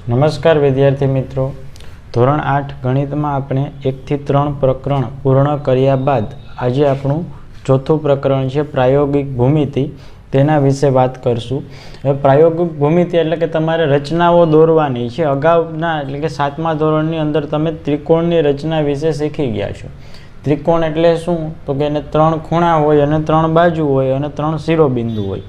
નમસ્કાર વિદ્યાર્થી મિત્રો, ધોરણ 8 ગણિતમાં આપણે 1 થી 3 પ્રકરણ પૂર્ણ કર્યા બાદ આજે આપણું ચોથું પ્રકરણ છે પ્રાયોગિક ભૂમિતિ. તેના વિશે વાત કરશું. હવે પ્રાયોગિક ભૂમિતિ એટલે કે તમારે રચનાઓ દોરવાની છે. અગાઉના એટલે કે 7મા ધોરણની અંદર તમે ત્રિકોણની રચના વિશે શીખી ગયા છો. ત્રિકોણ એટલે શું? તો કે એને 3 ખૂણા હોય અને 3 બાજુ હોય અને 3 શિરોબિંદુ હોય.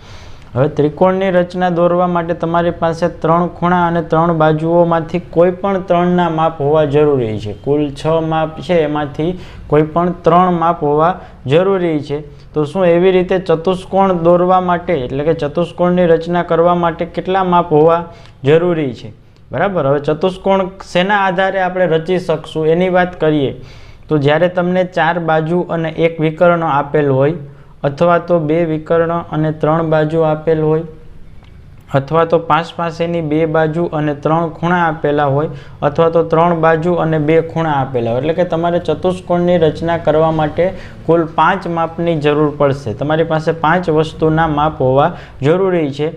હવે ત્રિકોણની રચના દોરવા માટે તમારી પાસે 3 ખૂણા અને 3 બાજુઓમાંથી કોઈ પણ 3ના માપ હોવા જરૂરી છે. કુલ 6 માપ છે, એમાંથી કોઈ પણ 3 માપ હોવા જરૂરી છે. તો શું એવી રીતે ચતુષ્કોણ દોરવા માટે એટલે કે ચતુષ્કોણની રચના કરવા માટે કેટલા માપ હોવા જરૂરી છે? બરાબર. હવે ચતુષ્કોણ શેના આધારે આપણે રચી શકશું એની વાત કરીએ તો જ્યારે તમને 4 બાજુ અને 1 વિકર્ણ આપેલ હોય, અથવા તો 2 વિકર્ણ અને 3 બાજુ આપેલ હોય, અથવા તો 5 પાસેની 2 બાજુ અને 3 ખૂણા આપેલા હોય, અથવા તો 3 બાજુ અને 2 ખૂણા આપેલા હોય. એટલે કે તમારે ચતુષ્કોણની રચના કરવા માટે કુલ 5 માપની જરૂર પડશે. તમારી પાસે 5 વસ્તુના માપ હોવા જરૂરી છે.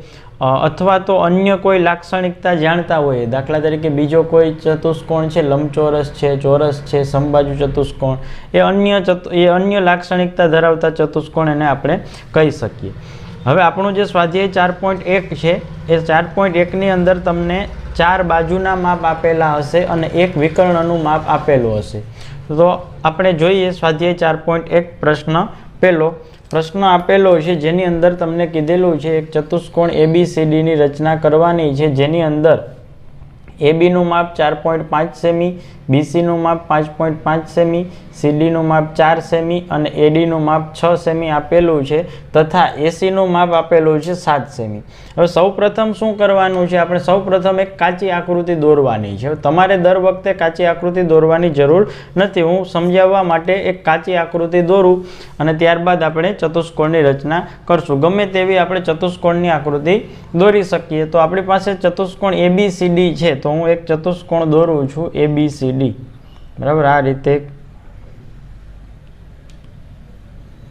અથવા તો અન્ય કોઈ લાક્ષણિકતા જાણતા હોય, દાખલા તરીકે બીજો કોઈ ચતુષ્કોણ છે, લંબચોરસ છે, ચોરસ છે, સમબાજુ ચતુષ્કોણ, એ અન્ય લાક્ષણિકતા ધરાવતા ચતુષ્કોણ એને આપણે કહી શકીએ. હવે આપણું જે સ્વાધ્યાય 4.1 છે એ 4.1ની અંદર તમને 4 બાજુના માપ આપેલા હશે અને 1 વિકર્ણનું માપ આપેલું હશે. તો આપણે જોઈએ સ્વાધ્યાય 4.1 પ્રશ્ન પહેલો. પ્રશ્ન આપેલો છે જેની અંદર તમને કીધેલું છે એક ચતુષ્કોણ ABCDની રચના કરવાની છે, જેની અંદર ABનું માપ 4.5 સેમી, BCનું માપ 5.5 સેમી, CDનું માપ 4 સેમી અને ADનું માપ 6 સેમી આપેલું છે, તથા ACનું માપ આપેલું છે 7 સેમી. હવે સૌપ્રથમ શું કરવાનું છે? આપણે સૌપ્રથમ એક કાચી આકૃતિ દોરવાની છે. તમારે દર વખતે કાચી આકૃતિ દોરવાની જરૂર નથી. હું સમજાવવા માટે એક કાચી આકૃતિ દોરું અને ત્યારબાદ આપણે ચતુષ્કોણની રચના કરશું. ગમે તેવી આપણે ચતુષ્કોણની આકૃતિ દોરી શકીએ. તો આપણી પાસે ચતુષ્કોણ ABCD છે, તો હું એક ચતુષ્કોણ દોરું છું ABCD. બરાબર. આ રીતે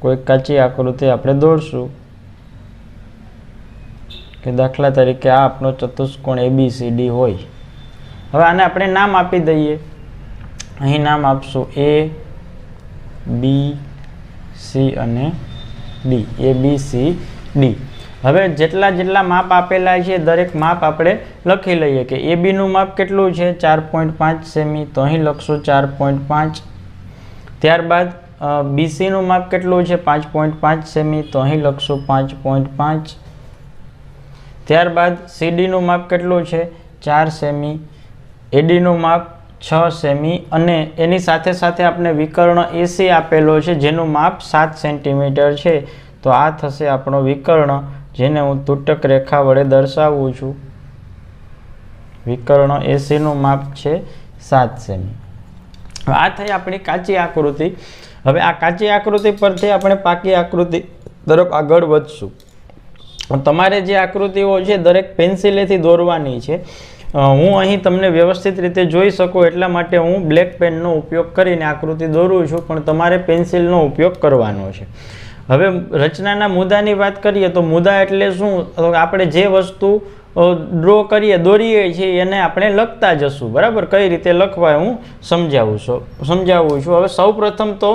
કોઈ કાચી આકૃતિ આપણે દોરશું કે દાખલા તરીકે આ આપણો ચતુષ્કોણ ABCD હોય. હવે આને આપણે નામ આપી દઈએ. અહીં નામ આપશું A, B, C અને D. ABCD. હવે જેટલા માપ આપેલા છે દરેક માપ આપણે લખી લઈએ કે ABનું માપ કેટલું છે? 4.5 સેમી, તો અહીં લખશું 4.5. ત્યારબાદ BCનું માપ કેટલું છે? 5.5 સેમી, તો અહીં લખશું 5.5. ત્યારબાદ CDનું માપ કેટલું છે? 4 સેમી. ADનું માપ 6 સેમી અને એની સાથે સાથે આપણે વિકર્ણ AC આપેલો છે જેનું માપ 7 સેન્ટીમીટર છે. તો આ થશે આપણો વિકર્ણ, જેને હું તૂટક રેખા વડે દર્શાવું છું. વિકર્ણ ACનું માપ છે 7 સેમી. આ થઈ આપણી કાચી આકૃતિ. હવે આ કાચી આકૃતિ પરથી આપણે પાકી આકૃતિ તરફ આગળ વધશું. તમારે જે આકૃતિઓ છે દરેક પેન્સિલેથી દોરવાની છે. હું અહીં તમને વ્યવસ્થિત રીતે જોઈ શકું એટલા માટે હું બ્લેક પેનનો ઉપયોગ કરીને આકૃતિ દોરું છું, પણ તમારે પેન્સિલનો ઉપયોગ કરવાનો છે. હવે રચનાના મુદ્દાની વાત કરીએ તો મુદ્દા એટલે શું? આપણે જે વસ્તુ ડ્રો કરીએ, દોરીએ છીએ એને આપણે લખતા જશું. બરાબર. કઈ રીતે લખવા હું સમજાવું છું. હવે સૌ પ્રથમ તો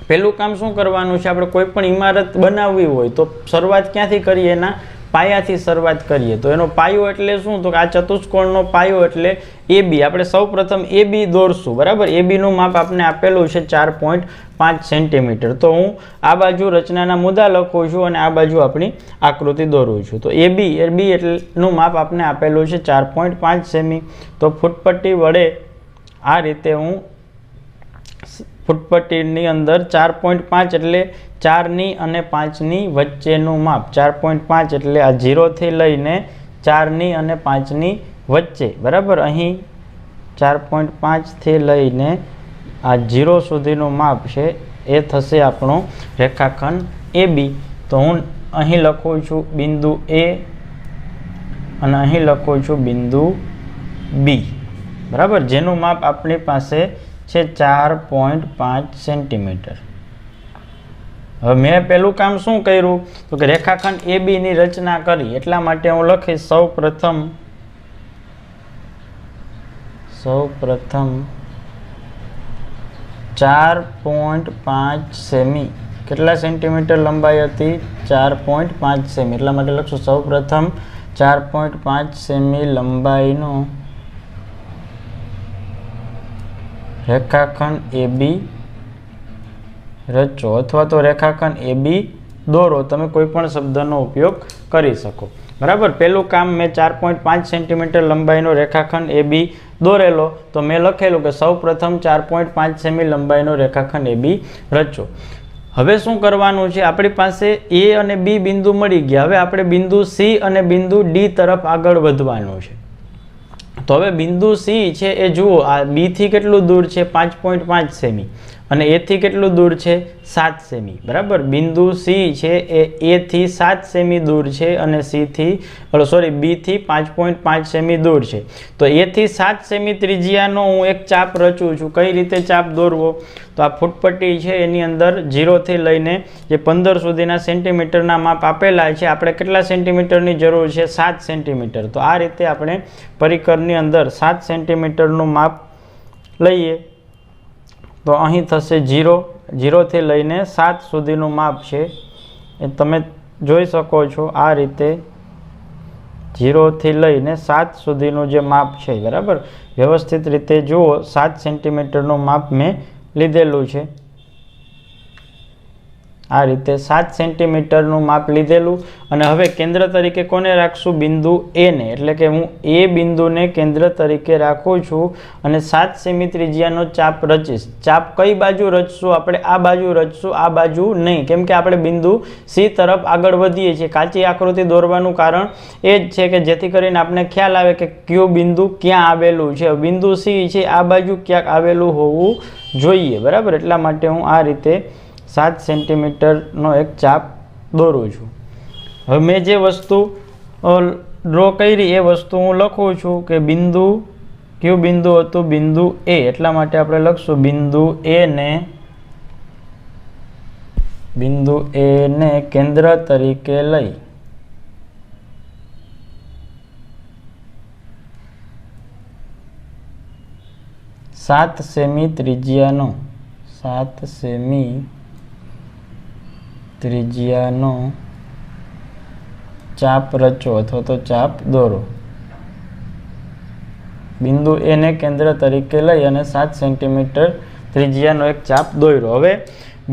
પહેલું કામ શું કરવાનું છે? આપણે કોઈ પણ ઇમારત બનાવવી હોય તો શરૂઆત ક્યાંથી કરીએ? એના પાયાથી શરૂઆત કરીએ. તો એનો પાયો એટલે શું? તો આ ચતુષ્કોણનો પાયો એટલે AB. આપણે સૌ પ્રથમ AB દોરશું. બરાબર. ABનું માપ આપણે આપેલું છે 4.5 સેન્ટીમીટર. તો હું આ બાજુ રચનાના મુદ્દા લખું છું અને આ બાજુ આપણી આકૃતિ દોરું છું. તો AB એટલું માપ આપણે આપેલું છે 4.5 સેમી. તો ફૂટપટ્ટી વડે આ રીતે હું ફૂટપટ્ટીની અંદર 4.5 એટલે 4ની અને 5ની વચ્ચેનું માપ. 4.5 એટલે આ 0થી લઈને 4ની અને 5ની વચ્ચે. બરાબર. અહીં 4.5થી લઈને આ 0 સુધીનું માપ છે એ થશે આપણો રેખાખંડ AB. તો હું અહીં લખું છું બિંદુ A અને અહીં લખું છું બિંદુ B. બરાબર. જેનું માપ આપણી પાસે છે 4.5 સેન્ટીમીટર. હવે મેં પહેલું કામ શું કર્યું? તો કે રેખાખંડ ABની રચના કરી. એટલા માટે હું લખીશ સૌ પ્રથમ સૌ પ્રથમ 4.5 સેમી, કેટલા સેન્ટીમીટર લંબાઈ હતી? 4.5 સેમી. એટલા માટે લખશું સૌ પ્રથમ 4.5 સેમી લંબાઈનો રેખાખંડ AB રચો, અથવા તો રેખાખંડ AB દોરો. તમે કોઈ પણ શબ્દનો ઉપયોગ કરી શકો. બરાબર. પહેલું કામ મેં 4.5 સેન્ટીમીટર લંબાઈનો રેખાખંડ AB દોરેલો, તો મેં લખેલું કે સૌ પ્રથમ 4.5 સેમી લંબાઈનો રેખાખંડ AB રચો. હવે શું કરવાનું છે? આપણી પાસે A અને B બિંદુ મળી ગયા. હવે આપણે બિંદુ C અને બિંદુ D તરફ આગળ વધવાનું છે. તો હવે બિંદુ C છે એ જુઓ, આ B થી કેટલું દૂર છે? 5.5 સેમી. અને A થી કેટલું દૂર છે? 7 સેમી. બરાબર. બિંદુ C છે એ A થી 7 સેમી દૂર છે અને B થી 5.5 સેમી દૂર છે. તો A થી 7 સેમી ત્રિજ્યાનો હું એક ચાપ રચું છું. કઈ રીતે ચાપ દોરવો? તો આ ફૂટપટ્ટી છે એની અંદર 0 થી લઈને જે 15 સુધીના સેન્ટીમીટરના માપ આપેલા છે. આપણે કેટલા સેન્ટીમીટરની જરૂર છે? 7 સેન્ટીમીટર. તો આ રીતે આપણે પરિકરની અંદર 7 સેન્ટીમીટરનું માપ લઈએ. તો અહીં થશે 0 થી લઈને 7 સુધીનું માપ છે એ તમે જોઈ શકો છો. આ રીતે 0 થી લઈને 7 સુધીનું જે માપ છે, બરાબર, વ્યવસ્થિત રીતે જુઓ. 7 સેન્ટીમીટરનું માપ મેં લીધેલું છે. આ રીતે 7 સેન્ટીમીટરનું માપ લીધેલું. અને હવે કેન્દ્ર તરીકે કોને રાખશું? બિંદુ A ને. એટલે કે હું A બિંદુને કેન્દ્ર તરીકે રાખું છું અને 7 સેમી ત્રિજ્યાનો ચાપ રચીશ. ચાપ કઈ બાજુ રચશું? આપણે આ બાજુ રચશું, આ બાજુ નહીં. કેમ કે આપણે બિંદુ C તરફ આગળ વધીએ છીએ. કાચી આકૃતિ દોરવાનું કારણ એ જ છે કે જેથી કરીને આપણે ખ્યાલ આવે કે કયું બિંદુ ક્યાં આવેલું છે. બિંદુ C છે આ બાજુ ક્યાંક આવેલું હોવું જોઈએ. બરાબર. એટલા માટે હું આ રીતે 7 સેન્ટીમીટરનો એક ચાપ દોરું છું. હવે મેં જે વસ્તુ ડ્રો કરી એ વસ્તુ હું લખું છું કે બિંદુ, કયું બિંદુ હતું? બિંદુ A. એટલા માટે આપણે લખશું બિંદુ A ને કેન્દ્ર તરીકે લઈ સાત સેમી ત્રિજ્યાનો ચાપ રચો અથવા તો ચાપ દોરો. બિંદુ A ને કેન્દ્ર તરીકે લઈ અને 7 સેન્ટીમીટર ત્રિજ્યાનો એક ચાપ દોર્યો. હવે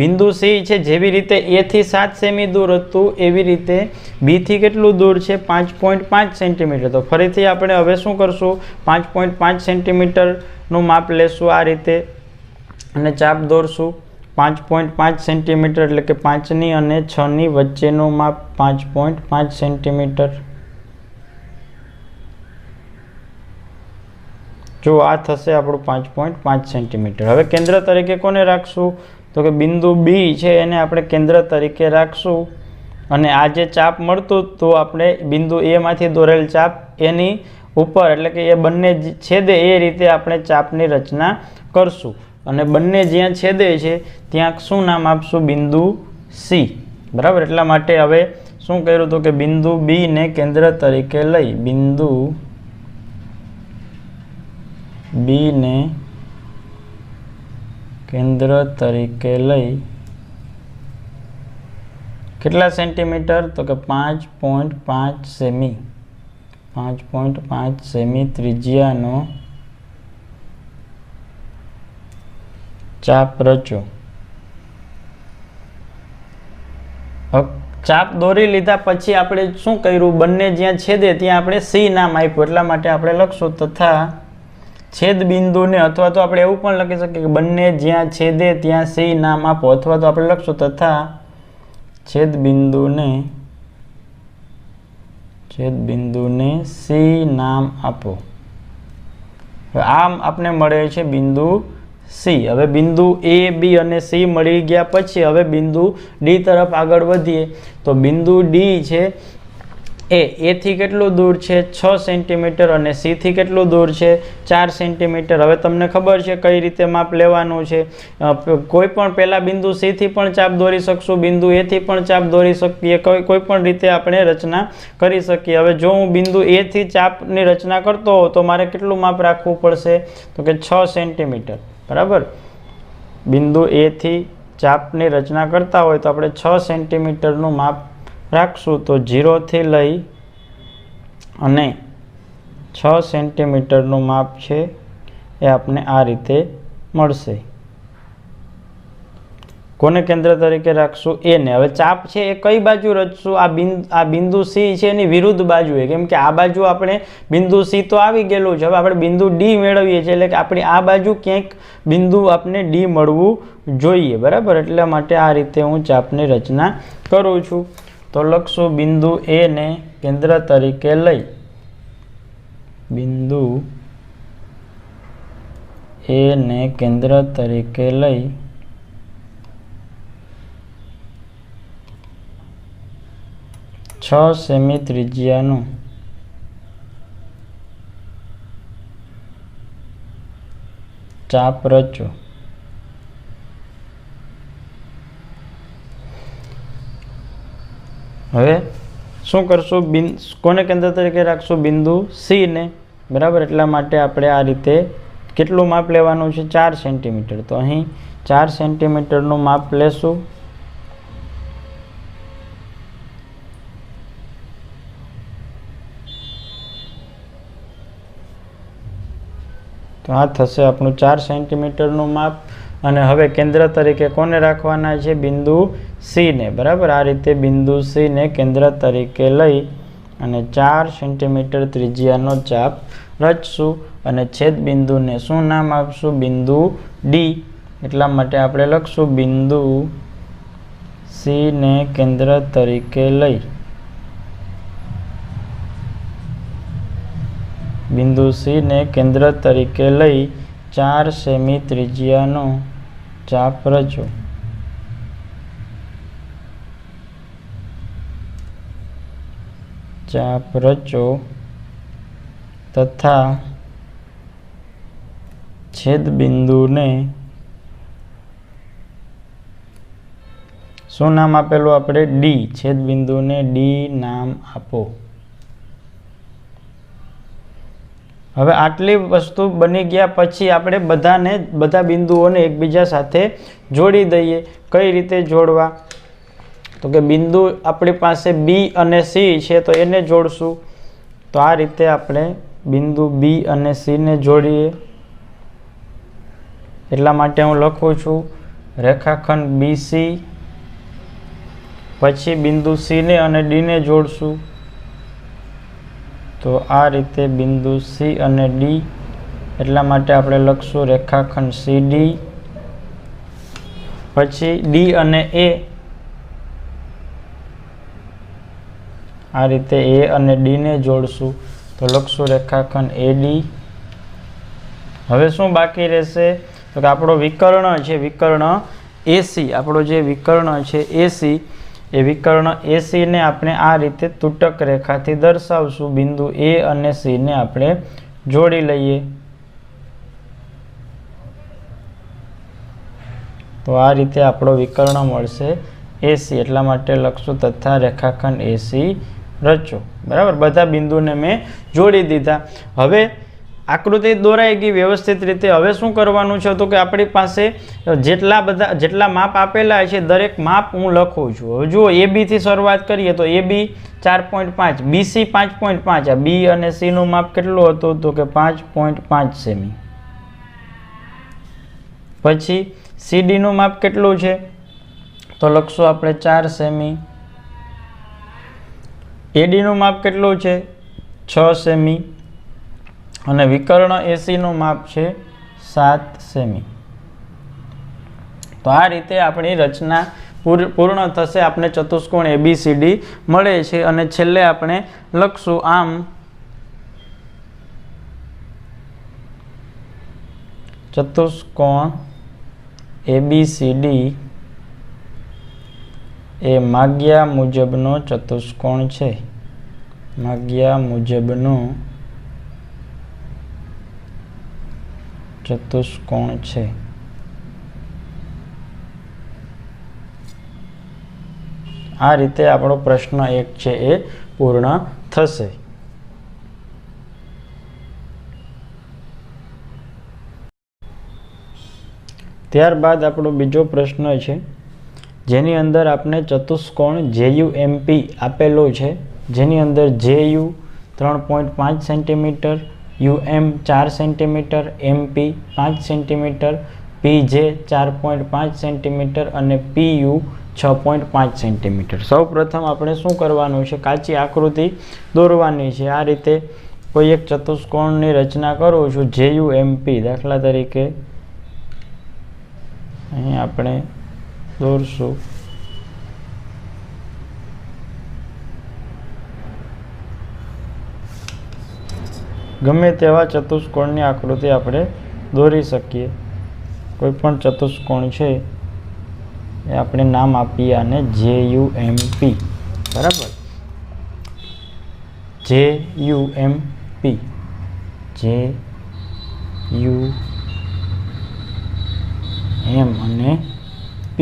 બિંદુ C છે જેવી રીતે A થી 7 સેમી દૂર હતું એવી રીતે B થી કેટલું દૂર છે? 5.5 સેન્ટીમીટર. તો ફરીથી આપણે હવે શું કરશું? 5.5 સેન્ટીમીટરનું માપ લેશું આ રીતે અને ચાપ દોરશું. 5.5 સેન્ટીમીટર એટલે કે 5 ની અને 6 ની વચ્ચેનું માપ 5.5 સેન્ટીમીટર. જો આ થશે આપણું 5.5 સેન્ટીમીટર. હવે કેન્દ્ર તરીકે કોને રાખશું? તો કે બિંદુ B છે એને આપણે કેન્દ્ર તરીકે રાખશું. અને આ જે ચાપ મળતું તો આપણે બિંદુ A માંથી દોરેલ ચાપ એની ઉપર, એટલે કે એ બંને છેદે એ રીતે આપણે ચાપની રચના કરશું. અને બંને જ્યાં છેદે છે ત્યાં શું નામ આપશું? બિંદુ C. બરાબર. એટલા માટે હવે શું કર્યું તો કે બિંદુ B ને કેન્દ્ર તરીકે લઈ બિંદુ B ને કેન્દ્ર તરીકે લઈ કેટલા સેન્ટીમીટર? તો કે 5.5 સેમી ત્રિજ્યાનો ચાપ રચો. ચાપ દોરી લીધા પછી આપણે શું કર્યું? બંને જ્યાં છેદે ત્યાં આપણે C નામ આપ્યું. એટલા માટે આપણે લખશું તથા છેદ બિંદુને, અથવા તો આપણે એવું પણ લખી શકીએ કે બંને જ્યાં છેદે ત્યાં C નામ આપો, અથવા તો આપણે લખશું તથા છેદ બિંદુને C નામ આપો. આમ આપણે મળે છે બિંદુ C. હવે બિંદુ A, B અને C મળી ગયા પછી હવે બિંદુ D તરફ આગળ વધીએ. તો બિંદુ D છે એ થી કેટલું દૂર છે 6 સેન્ટીમીટર અને સી થી કેટલું દૂર છે 4 સેન્ટીમીટર. હવે તમને ખબર છે કઈ રીતે માપ લેવાનું છે. કોઈ પણ પહેલા બિંદુ સી થી પણ ચાપ દોરી શકશું, બિંદુ એ થી પણ ચાપ દોરી શકીએ, કોઈ પણ રીતે આપણે રચના કરી શકીએ. હવે જો હું બિંદુ એ થી ચાપની રચના કરતો હોઉં તો મારે કેટલું માપ રાખવું પડશે? તો કે 6 સેન્ટીમીટર. બરાબર. બિંદુ એ થી ચાપની રચના કરતા હોય તો આપણે 6 સેન્ટીમીટરનું માપ રાખશું. તો 0 થી લઈ અને 6 સેન્ટીમીટરનું માપ છે એ આપણે આ રીતે મળશે. કોને કેન્દ્ર તરીકે રાખશું? એ ને. હવે ચાપ છે એ કઈ બાજુ રચશું? આ બિંદુ સી છે એની વિરુદ્ધ બાજુએ, કેમ કે આ બાજુ આપણે બિંદુ સી તો આવી ગયેલું છે. હવે આપણે બિંદુ ડી મેળવીએ છીએ, એટલે કે આપણી આ બાજુ ક્યાંક બિંદુ આપણે ડી મળવું જોઈએ. બરાબર. એટલા માટે આ રીતે હું ચાપની રચના કરું છું. તો લખશું બિંદુ એ ને કેન્દ્ર તરીકે લઈ, બિંદુ એ ને કેન્દ્ર તરીકે લઈ છ સેમી ત્રિજ્યાનું ચાપ રચો. હવે શું કરશું? કોને કેન્દ્ર તરીકે રાખશું? બિંદુ સી ને. બરાબર. એટલા માટે આપણે આ રીતે કેટલું માપ લેવાનું છે? 4 સેન્ટીમીટર. તો અહીં 4 સેન્ટીમીટરનું માપ લેશું. તો આ થશે આપણું 4 સેન્ટીમીટરનું માપ. અને હવે કેન્દ્ર તરીકે કોને રાખવાના છે? બિંદુ સી ને. બરાબર. આ રીતે બિંદુ સી ને કેન્દ્ર તરીકે લઈ અને 4 સેન્ટીમીટર ત્રિજ્યાનો ચાપ રચશું. અને છેદ બિંદુને શું નામ આપશું? બિંદુ ડી. એટલા માટે આપણે લખશું બિંદુ સી ને કેન્દ્ર તરીકે લઈ બિંદુ સી ને કેન્દ્ર તરીકે લઈ 4 સેમી ત્રિજ્યાનો ચાપ રચો. ચાપ રચો તથા છેદ બિંદુને શું નામ આપેલું આપણે? ડી. છેદ બિંદુને ડી નામ આપો. હવે આટલી વસ્તુ બની ગયા પછી આપણે બધા બિંદુઓને એકબીજા સાથે જોડી દઈએ. કઈ રીતે જોડવા? તો કે બિંદુ આપણી પાસે બી અને સી છે તો એને જોડશું. તો આ રીતે આપણે બિંદુ બી અને સી ને જોડીએ. એટલા માટે હું લખું છું રેખાખંડ BC. પછી બિંદુ સી ને અને ડી ને જોડશું. તો આ રીતે બિંદુ સી અને ડી. એટલા માટે આપણે લખશું રેખાખંડ CD. પછી ડી અને એ. આ રીતે એ અને ડી ને જોડશું. તો લખશું રેખાખંડ AD. હવે શું બાકી રહેશે? તો કે આપણો વિકર્ણ છે, વિકર્ણ AC. આપણો જે વિકર્ણ છે AC, એ વિકર્ણ AC ને આપણે આ રીતે તૂટક રેખાથી દર્શાવશું. બિંદુ A અને C ને આપણે જોડી લઈએ. તો આ રીતે આપણો વિકર્ણ મળશે AC. એટલા માટે લખશું તથા રેખાખંડ AC રચો. બરાબર. બધા બિંદુને મેં જોડી દીધા. હવે આકૃતિ દોરાઈ ગઈ વ્યવસ્થિત રીતે. હવે શું કરવાનું છે? તો કે આપણી પાસે જેટલા માપ આપેલા છે દરેક માપ હું લખું છું. હવે જુઓ, AB થી શરૂઆત કરીએ તો AB 4.5, BC 5.5. આ B અને C નું માપ કેટલું હતું? તો કે 5.5 સેમી. પછી CD નું માપ કેટલું છે? તો લખશું આપણે 4 સેમી. AD નું માપ કેટલું છે? 6 સેમી. અને વિકર્ણ AC નું માપ છે 7 સેમી. તો આ રીતે આપણી રચના પૂર્ણ થશે. આપણે ચતુષ્કોણ ABCD મળે છે. અને છેલ્લે આપણે લખશું આમ ચતુષ્કોણ ABCD એ માગ્યા મુજબનો ચતુષ્કોણ છે. માગ્યા મુજબનો ચતુષ્કોણ છે. આ રીતે આપણો પ્રશ્ન 1 છે એ પૂર્ણ થશે. ત્યારબાદ આપણો બીજો પ્રશ્ન છે જેની અંદર આપણે ચતુષ્કોણ JUMP આપેલો છે, જેની અંદર JU 3.5 centimetre, UM 4 centimetre, MP 5 centimetre, PJ 4.5 centimetre અને PU 6.5 સેન્ટીમીટર. સૌ પ્રથમ આપણે શું કરવાનું છે, કાચી આકૃતિ દોરવાની છે. આ રીતે કોઈ એક ચતુષ્કોણની રચના કરું છું JUMP. દાખલા તરીકે અહીં આપણે દોરશું ગમે તેવા ચતુષ્કોણની આકૃતિ આપણે દોરી શકીએ. કોઈ પણ ચતુષ્કોણ છે એ આપણે નામ આપીએ અને JUMP. બરાબર, JUMP, JUM અને P.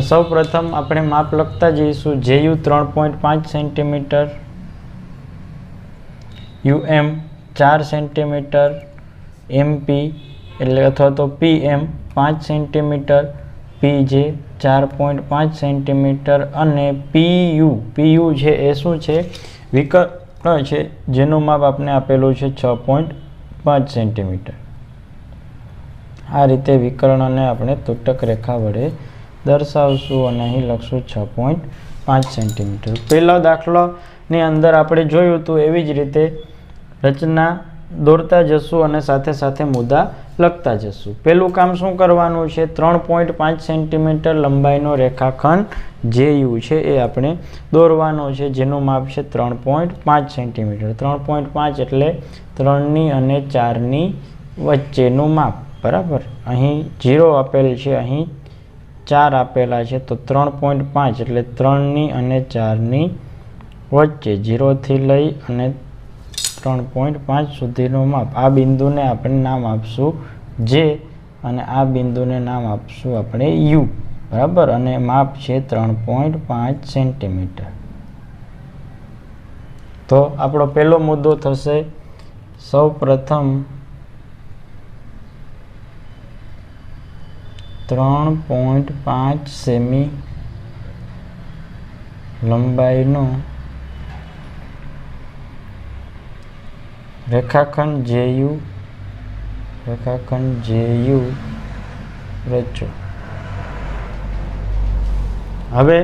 સૌ પ્રથમ આપણે માપ લખતા જઈશું. JU 3.5 centimetre, UM 4 centimetre, MP એટલે અથવા તો PM 5 સેન્ટીમીટર, PJ 4.5 સેન્ટીમીટર અને PU છે એ શું છે, વિકર્ણ છે જેનું માપ આપણે આપેલું છે 6.5 સેન્ટીમીટર. આ રીતે વિકર્ણને આપણે તૂટક રેખા વડે દર્શાવશું અને અહીં લખશું 6.5 સેન્ટીમીટર. પહેલા દાખલાની અંદર આપણે જોયું હતું એવી જ રીતે રચના દોરતા જશું અને સાથે સાથે મુદ્દા લખતા જશું. પહેલું કામ શું કરવાનું છે, 3.5 સેન્ટીમીટર લંબાઈનો રેખાખંડ JU છે એ આપણે દોરવાનો છે, જેનું માપ છે 3.5 સેન્ટીમીટર. 3.5 એટલે 3 અને 4 વચ્ચેનું માપ. બરાબર, અહીં 0 આપેલ છે, અહીં 4 આપેલા છે, તો 3.5 એટલે 3 અને 4 વચ્ચે 0 થી લઈ અને 3.5 સુધીનું માપ. આ બિંદુને આપણે નામ આપશું J અને આ બિંદુને નામ આપશું આપણે U. બરાબર, અને માપ છે 3.5 સેન્ટીમીટર. તો આપણો પહેલો મુદ્દો થશે, સૌ પ્રથમ 3.5 સેમી લંબાઈનો રેખાખંડ JU રચો. હવે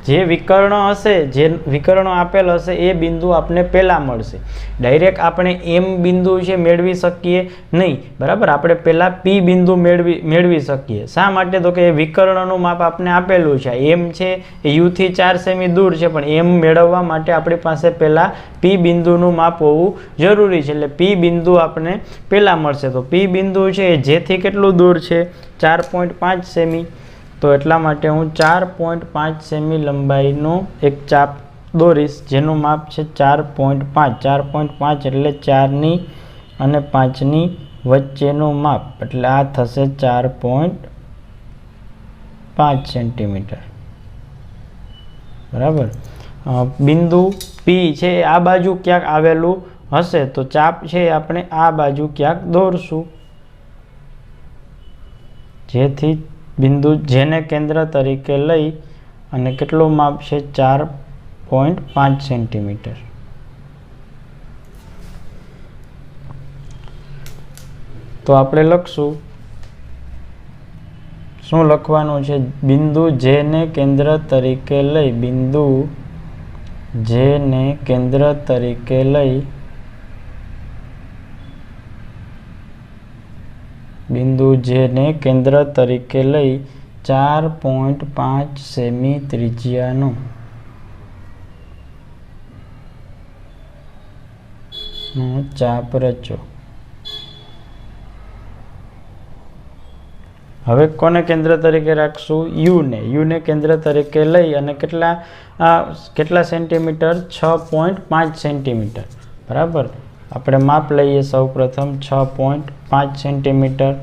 જે વિકર્ણ હશે, જે વિકર્ણો આપેલ હશે એ બિંદુ આપને પહેલા મળશે. ડાયરેક્ટ આપણે M બિંદુ છે મેળવી શકીએ નહીં. બરાબર, આપણે પહેલા P બિંદુ મેળવી શકીએ. શા માટે, તો કે વિકર્ણનું માપ આપને આપેલું છે. M છે એ U થી 4 સેમી દૂર છે, પણ M મેળવવા માટે આપણી પાસે પહેલા P બિંદુનું માપ હોવું જરૂરી છે. એટલે P બિંદુ આપણે પહેલા મળશે. તો P બિંદુ છે એ જેથી કેટલું દૂર છે, 4.5 સેમી. તો એટલા માટે હું 4.5 સેમી લંબાઈનો એક ચાપ દોરીશ જેનું માપ છે 4.5. 4.5 એટલે 4 અને 5 વચ્ચેનું માપ, એટલે આ થશે 4.5 સેન્ટીમીટર. બરાબર, બિંદુ P છે આ બાજુ ક્યાંક આવેલું હશે, તો ચાપ છે આપણે આ બાજુ ક્યાંક દોરશું, જેથી બિંદુ જેને કેન્દ્ર તરીકે લઈ અને કેટલું માપ છે 4.5 સેન્ટીમીટર. તો આપણે લખશું, શું લખવાનું છે, બિંદુ જેને કેન્દ્ર તરીકે લઈ, બિંદુ જેને કેન્દ્ર તરીકે લઈ બિંદુ જેને કેન્દ્ર તરીકે લઈ 4.5 સેમી ત્રિજ્યાનો ચાપ રચો. હવે કોને કેન્દ્ર તરીકે રાખશું? યુને કેન્દ્ર તરીકે લઈ અને કેટલા સેન્ટીમીટર? 6.5 સેન્ટીમીટર. બરાબર. આપણે માપ લઈએ સૌ પ્રથમ 6.5 સેન્ટીમીટર.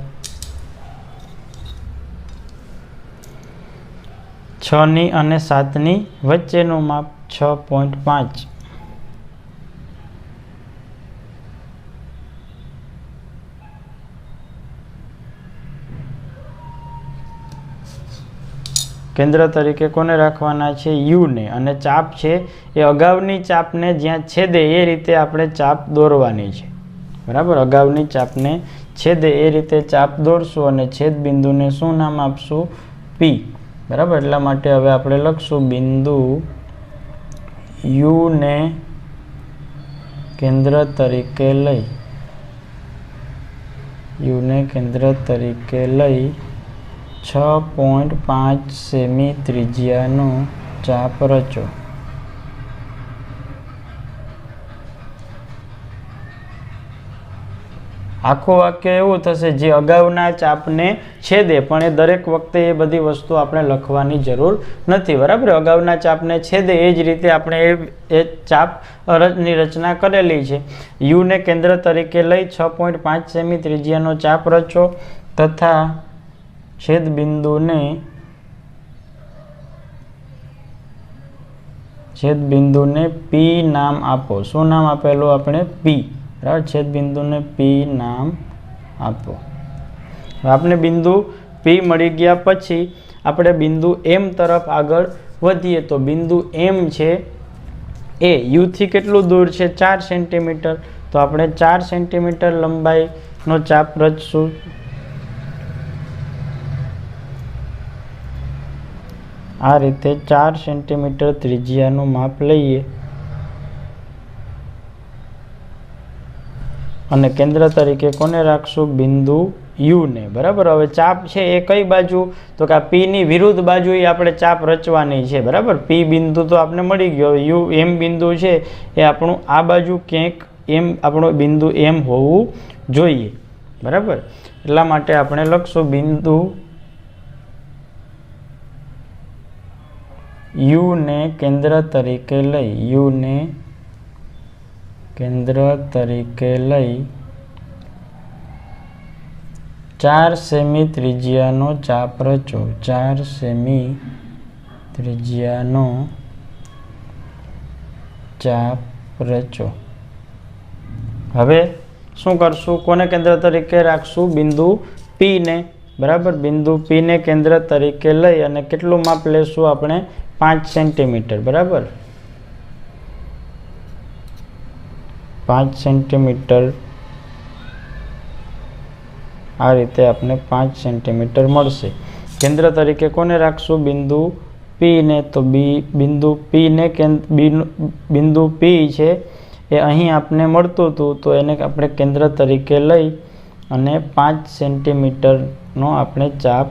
6 અને 7 વચ્ચેનું માપ 6.5. કેન્દ્ર તરીકે કોને રાખવાના છે? યુને. અને ચાપ છે એ અગાઉની ચાપને જ્યાં છેદે એ રીતે આપણે ચાપ દોરવાની છે. બરાબર. અગાઉની ચાપને છેદે એ રીતે ચાપ દોરશું અને છેદ બિંદુને શું નામ આપશું? પી. બરાબર. એટલા માટે હવે આપણે લખશું બિંદુ યુને કેન્દ્ર તરીકે લઈ 6.5 સેમી ત્રિજ્યાનો ચાપ રચો. આખું વાક્ય એવું થશે જે અગાઉના ચાપને છેદે, પણ એ દરેક વખતે એ બધી વસ્તુ આપણે લખવાની જરૂર નથી. બરાબર. અગાઉના ચાપને છેદે એ જ રીતે આપણે એ ચાપની રચના કરેલી છે. યુને કેન્દ્ર તરીકે લઈ 6.5 સેમી ત્રિજ્યાનો ચાપ રચો તથા છેદ બિંદુને પી નામ આપો. શું નામ આપેલું આપણે? પી. બરાબર. છેદ બિંદુને પી નામ આપો. આપણે બિંદુ પી મળી ગયા પછી આપણે બિંદુ એમ તરફ આગળ વધીએ તો બિંદુ એમ છે એ યુથી કેટલું દૂર છે? 4 સેન્ટીમીટર. તો આપણે 4 સેન્ટીમીટર લંબાઈનો ચાપ રચશું. આ રીતે 4 સેન્ટીમીટર ત્રિજ્યાનું માપ લઈએ અને કેન્દ્ર તરીકે કોને રાખશું? બિંદુ યુને. બરાબર. હવે ચાપ છે એ કઈ બાજુ? તો કે આ પીની વિરુદ્ધ બાજુ આપણે ચાપ રચવાની છે. બરાબર. પી બિંદુ તો આપણે મળી ગયો. યુ એમ બિંદુ છે એ આપણું આ બાજુ ક્યાંક એમ આપણું બિંદુ એમ હોવું જોઈએ. બરાબર. એટલા માટે આપણે લખશું બિંદુ યુને કેન્દ્ર તરીકે લઈ 4 સેમી ત્રિજ્યાનો ચાપ રચો. 4 સેમી ત્રિજ્યાનો ચાપ રચો. હવે શું કરશું? કોને કેન્દ્ર તરીકે રાખશું? બિંદુ પી ને. બરાબર. બિંદુ પી ને કેન્દ્ર તરીકે લઈ અને કેટલું માપ લેશું આપણે? 5 સેન્ટીમીટર. બરાબર. 5 સેન્ટીમીટર. આ રીતે આપણે 5 સેન્ટીમીટર મળશે. કેન્દ્ર તરીકે કોને રાખશું? બિંદુ પી ને. તો બિંદુ પી છે એ અહીં આપને મળતું હતું તો એને આપણે કેન્દ્ર તરીકે લઈ અને 5 સેન્ટીમીટરનો આપણે ચાપ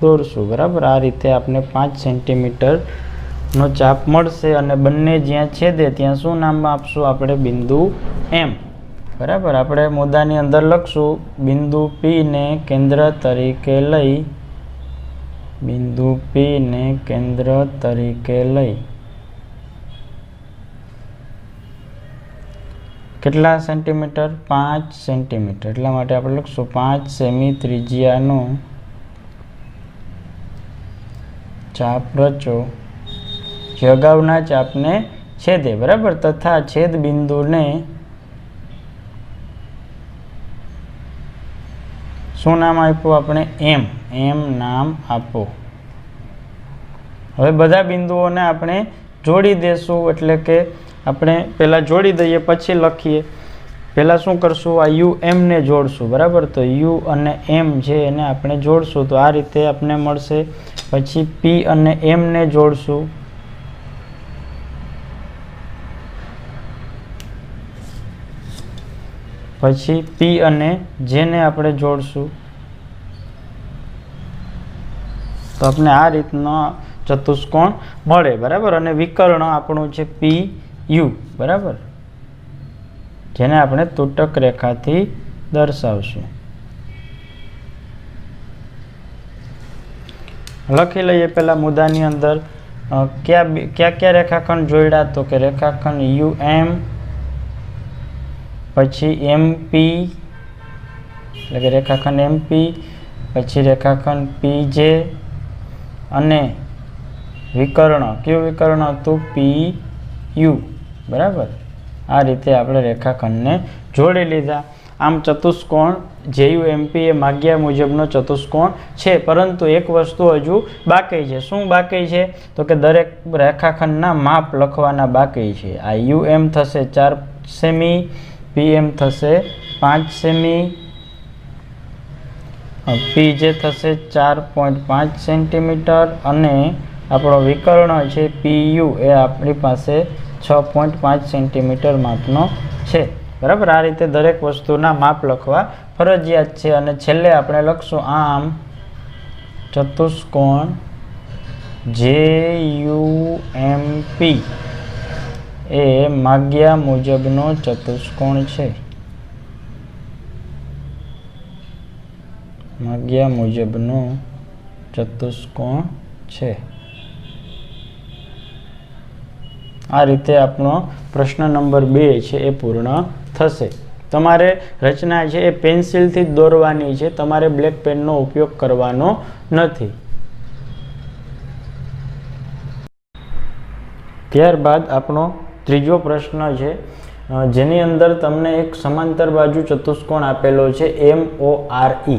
દોરશું. બરાબર. આ રીતે આપણે 5 સેન્ટીમીટરનો ચાપ મળશે અને બંને જ્યાં છેદે ત્યાં શું નામ આપશું આપણે? બિંદુ એમ. બરાબર. આપણે મુદ્દાની અંદર લખશું બિંદુ પી ને કેન્દ્ર તરીકે લઈ કેટલા સેન્ટીમીટર? 5 સેન્ટીમીટર. એટલા માટે આપણે લખશું 5 સેમી ત્રિજ્યાનો ચાપ રચો જે અગાઉના ચાપને છેદે. બરાબર. તથા છેદ બિંદુને શું નામ આપ્યું આપણે? એમ નામ આપો. હવે બધા બિંદુઓને આપણે જોડી દેશું. એટલે કે આપણે પહેલાં જોડી દઈએ પછી લખીએ. પહેલાં શું કરશું? આ યુ એમને જોડશું. બરાબર. તો યુ અને એમ છે એને આપણે જોડશું. તો આ રીતે આપણે મળશે. પછી પી અને એમને જોડશું. પછી પી અને જેને આપણે જોડશું. તો આપણે આ રીતનો ચતુષ્કોણ મળે. બરાબર. અને વિકર્ણ આપણું છે પી યુ. બરાબર. જેને આપણે તૂટક રેખાથી દર્શાવશું. લખી લઈએ પહેલાં મુદ્દાની અંદર ક્યાં રેખાખંડ જોડ્યા, તો કે રેખાખંડ UM, પછી MP એટલે કે રેખાખંડ MP, પછી રેખાખંડ PJ અને વિકર્ણ, કયું વિકર્ણ હતું, PU, બરાબર. આ રીતે આપણે રેખાખંડને જોડી લીધા. આમ ચતુષ્કોણ JUMP એ માગ્યા મુજબનો ચતુષ્કોણ છે, પરંતુ એક વસ્તુ હજુ બાકી છે. શું બાકી છે, તો કે દરેક રેખાખંડના માપ લખવાના બાકી છે. આ UM થશે 4 સેમી, PM થશે 5 સેમી, PJ થશે 4.5 સેન્ટીમીટર અને આપણો વિકર્ણ છે PU એ આપણી પાસે 6.5 સેન્ટીમીટર માપનો છે, બરાબર. આ રીતે દરેક વસ્તુના માપ લખવા ફરજિયાત છે. અને છેલ્લે આપણે લખશું આમ ચતુષ્કોણ JUMP એ માગ્યા મુજબનો ચતુષ્કોણ છે, માગ્યા મુજબનો ચતુષ્કોણ છે. આ રીતે આપણો પ્રશ્ન નંબર 2 છે એ પૂર્ણ થશે. તમારે રચના છે એ પેન્સિલથી જ દોરવાની છે, તમારે બ્લેક પેનનો ઉપયોગ કરવાનો નથી. ત્યારબાદ આપણો ત્રીજો પ્રશ્ન છે, જેની અંદર તમને એક સમાંતર બાજુ ચતુષ્કોણ આપેલો છે MORE.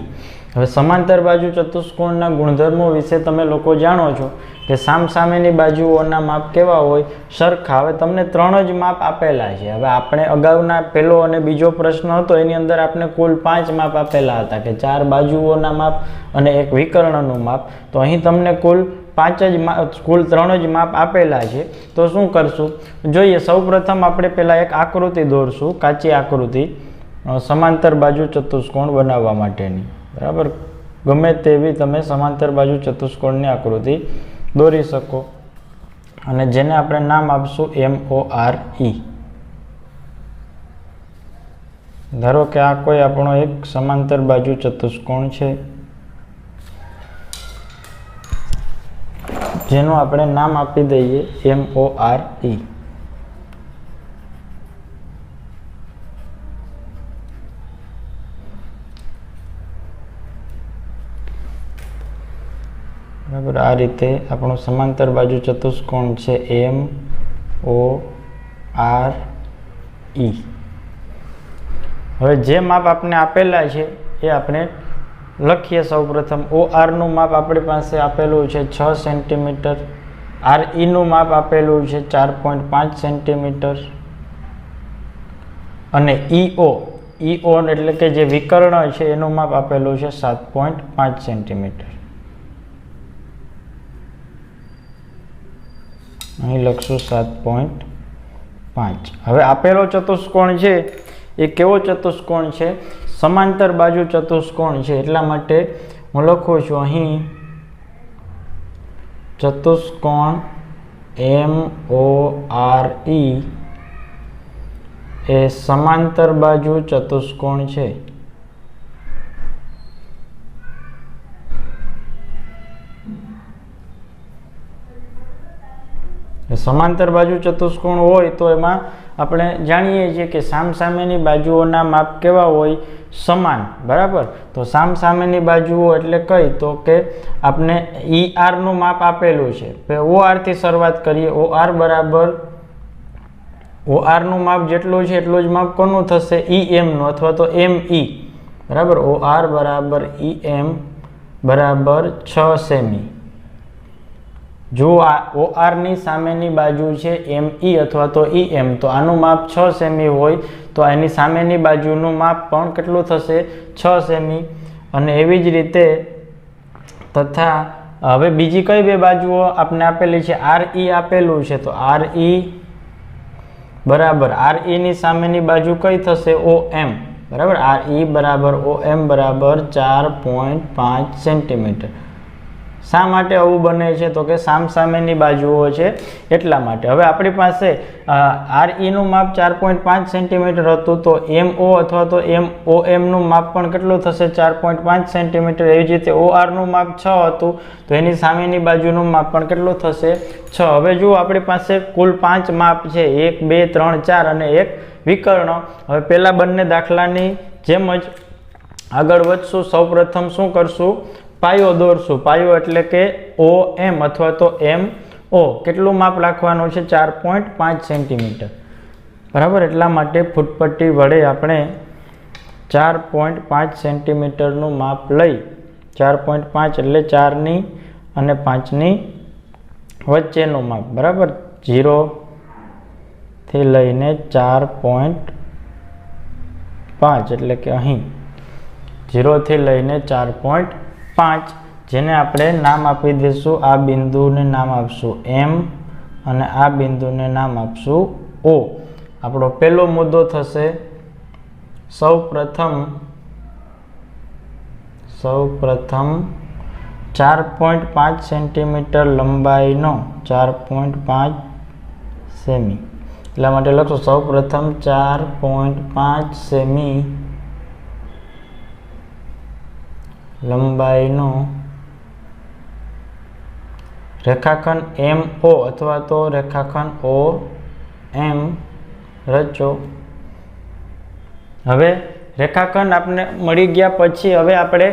હવે સમાંતર બાજુ ચતુષ્કોણના ગુણધર્મો વિશે તમે લોકો જાણો છો કે સામસામેની બાજુઓના માપ કેવા હોય, સરખા. હવે તમને 3 જ માપ આપેલા છે. હવે આપણે અગાઉના પહેલો અને બીજો પ્રશ્ન હતો એની અંદર આપણે કુલ 5 માપ આપેલા હતા, કે 4 બાજુઓના માપ અને એક વિકર્ણનું માપ. તો અહીં તમને કુલ 3 જ માપ આપેલા છે. તો શું કરશું જોઈએ. સૌપ્રથમ આપણે પહેલાં એક આકૃતિ દોરશું, કાચી આકૃતિ સમાંતર બાજુ ચતુષ્કોણ બનાવવા માટેની, બરાબર. ગમે તેવી તમે સમાંતર બાજુ ચતુષ્કોણની આકૃતિ દોરી શકો અને જેને આપણે નામ આપશું MORE. ધારો કે આ કોઈ આપણો એક સમાંતર બાજુ ચતુષ્કોણ છે, જેનું આપણે નામ આપી દઈએ MORE. બરાબર. આ રીતે આપણું સમાંતર બાજુ ચતુષ્કોણ છે MORE. હવે જે માપ આપણે આપેલા છે એ આપણે લખીએ. સૌપ્રથમ OR નું માપ આપણી પાસે આપેલું છે 6 સેન્ટીમીટર, RE નું માપ આપેલું છે 4.5 સેન્ટીમીટર અને EO એટલે કે જે વિકર્ણ છે એનું માપ આપેલું છે 7.5 સેન્ટીમીટર. અહીં લખશું 7.5. હવે આપેલો ચતુષ્કોણ છે એ કેવો ચતુષ્કોણ છે, સમાંતર બાજુ ચતુષ્કોણ છે. એટલા માટે હું લખું છું અહીં ચતુષ્કોણ MORE એ સમાંતર બાજુ ચતુષ્કોણ છે. સમાંતર બાજુ ચતુષ્કોણ હોય તો એમાં આપણે જાણીએ છીએ કે સામસામેની બાજુઓના માપ કેવા હોય, સમાન, બરાબર. તો સામસામેની બાજુઓ એટલે કઈ, તો કે આપણે ER નું માપ આપેલું છે. OR થી શરૂઆત કરીએ. OR બરાબર OR નું માપ જેટલું છે એટલું જ માપ કોનું થશે, EM નું અથવા તો ME, બરાબર. OR બરાબર EM બરાબર 6 સેમી. જો આ OR ની સામેની બાજુ છે ME અથવા તો EM, તો આનું માપ 6 સેમી હોય તો એની સામેની બાજુનું માપ પણ કેટલું થશે, 6 સેમી. અને એવી જ રીતે તથા હવે બીજી કઈ બે બાજુઓ આપણે આપેલી છે, RE આપેલું છે, તો RE બરાબર RE ની સામેની બાજુ કઈ થશે, OM, બરાબર. RE બરાબર OM બરાબર 4.5 સેન્ટીમીટર. શા માટે આવું બને છે? તો કે સામસામેની બાજુઓ છે એટલા માટે. હવે આપણી પાસે RE નું માપ 4.5 સેન્ટીમીટર હતું, તો MO અથવા તો MOM નું માપ પણ કેટલું થશે? 4.5 સેન્ટીમીટર. એવી જ રીતે OR નું માપ 6 હતું, તો એની સામેની બાજુનું માપ પણ કેટલું થશે? 6. હવે જુઓ આપણી પાસે કુલ 5 માપ છે, 1 2 3 4 અને એક વિકર્ણ. હવે પહેલા બંને દાખલાની જેમ જ આગળ વધશું. સૌપ્રથમ શું કરશું? પાયો દોરશું. પાયો એટલે કે OM અથવા તો MO. કેટલું માપ રાખવાનું છે? 4.5 સેન્ટીમીટર. બરાબર, એટલા માટે ફૂટપટ્ટી વડે આપણે 4.5 સેન્ટીમીટરનું માપ લઈ 4.5 એટલે 4ની અને 5ની વચ્ચેનું માપ. બરાબર, 0 થી લઈને 4.5 એટલે કે અહીં 0 થી લઈને 4.5, જેને આપણે નામ આપી દઈશું. આ બિંદુને નામ આપશું M અને આ બિંદુને નામ આપશું O. આપણો પહેલો મુદ્દો થશે સૌપ્રથમ 4.5 સેન્ટીમીટર લંબાઈનો 4.5 સેમી. એટલા માટે લખશું સૌપ્રથમ 4.5 સેમી લંબાઈનો રેખાખંડ MO અથવા તો રેખાખંડ OM રચો. હવે રેખાખંડ આપણે મળી ગયા પછી હવે આપણે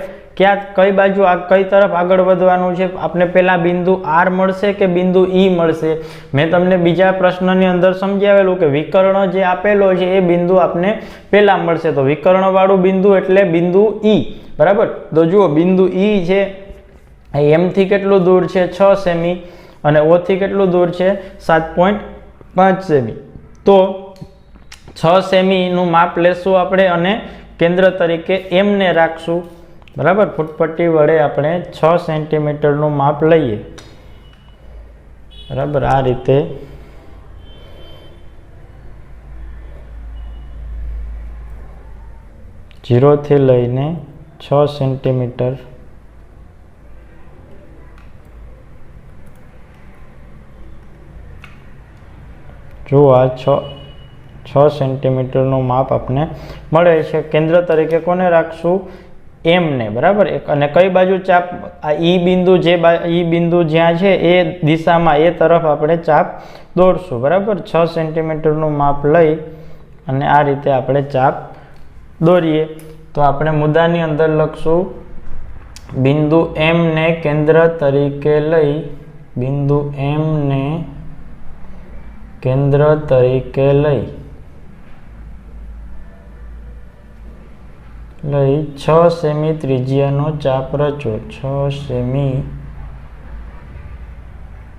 કઈ બાજુ કઈ તરફ આગળ વધવાનું છે? આપણે પહેલા બિંદુ R મળશે કે બિંદુ E મળશે? મેં તમને બીજા પ્રશ્નની અંદર સમજાવેલું કે વિકર્ણ જે આપેલો છે એ બિંદુ આપને પહેલા મળશે. તો વિકર્ણ વાળું બિંદુ એટલે બિંદુ E. બરાબર, તો જુઓ બિંદુ E છે, M થી કેટલું દૂર છે? 6 સેમી. અને O થી કેટલું દૂર છે? 7.5 સેમી. તો 6 સેમીનું માપ લેશું આપણે અને કેન્દ્ર તરીકે M ને રાખશું. બરાબર, ફૂટપટ્ટી વડે આપણે 6 સેન્ટીમીટરનું માપ લઈએ. બરાબર, આ રીતે થી લઈને 6 સેન્ટીમીટર જો આ 6 સેન્ટીમીટરનું માપ આપણે મળે છે. કેન્દ્ર તરીકે કોને રાખશું? M ને. બરાબર, અને કઈ બાજુ ચાપ? આ E બિંદુ જ્યાં છે એ દિશામાં એ તરફ આપણે ચાપ દોરશું. બરાબર, 6 સેન્ટીમીટરનું માપ લઈ અને આ રીતે આપણે ચાપ દોરીએ. તો આપણે મુદ્દાની અંદર લખશું બિંદુ M ને કેન્દ્ર તરીકે લઈ બિંદુ M ને કેન્દ્ર તરીકે લઈ 6 સેમી ત્રિજ્યાનો ચાપ રચો. 6 સેમી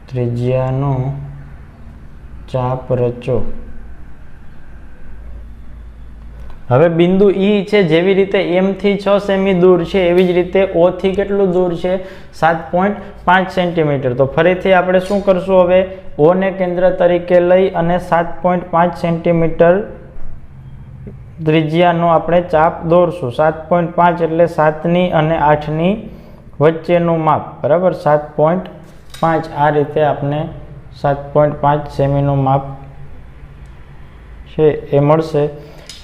ત્રિજ્યાનો ચાપ રચો. હવે બિંદુ E છે, જેવી રીતે M થી 6 સેમી દૂર છે એવી જ રીતે O થી કેટલું દૂર છે? 7.5 સેન્ટીમીટર. તો ફરીથી આપણે શું કરશું? હવે O ને કેન્દ્ર તરીકે લઈ અને 7.5 સેન્ટીમીટર ત્રિજ્યાનો આપણે ચાપ દોરશું. 7.5 એટલે 7ની અને 8ની વચ્ચેનું માપ. બરાબર, 7.5 આ રીતે આપણે 7.5 સેમીનું માપ છે એ મળશે.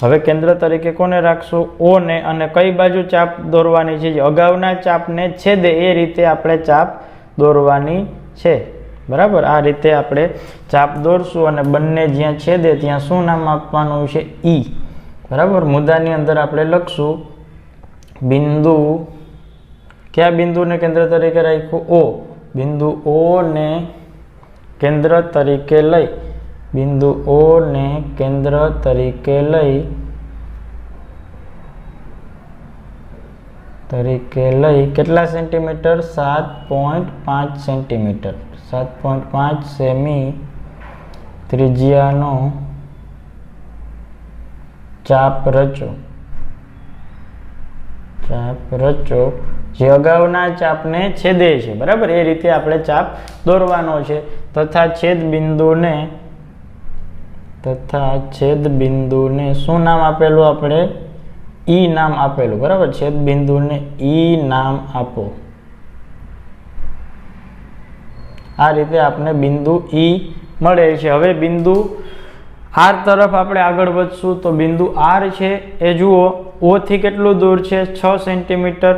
હવે કેન્દ્ર તરીકે કોને રાખશું? O ને. અને કઈ બાજુ ચાપ દોરવાની છે? અગાઉના ચાપને છેદે એ રીતે આપણે ચાપ દોરવાની છે. બરાબર, આ રીતે આપણે ચાપ દોરશું અને બંને જ્યાં છેદે ત્યાં શું નામ આપવાનું છે? E. બરાબર, મુદ્દાની અંદર આપણે લખશું બિંદુ, કયા બિંદુને કેન્દ્ર તરીકે રાખ્યું? O. બિંદુ O ને કેન્દ્ર તરીકે લઈ બિંદુ O ને કેન્દ્ર તરીકે લઈ કેટલા સેન્ટીમીટર? 7.5 સેન્ટીમીટર. 7.5 સેમી ત્રિજ્યાનો ચાપ રચો. જે અગાઉના ચાપને છેદે છે. બરાબર, એ રીતે આપણે ચાપ દોરવાનો છે. તથા છેદ બિંદુને શું નામ આપેલું? આપણે E નામ આપેલું. બરાબર, છેદ બિંદુને E નામ આપો. આ રીતે આપણે બિંદુ ઈ મળે છે. હવે બિંદુ આર તરફ આપણે આગળ વધશું તો બિંદુ આર છે એ જુઓ ઓ થી કેટલું દૂર છે 6 સેન્ટીમીટર.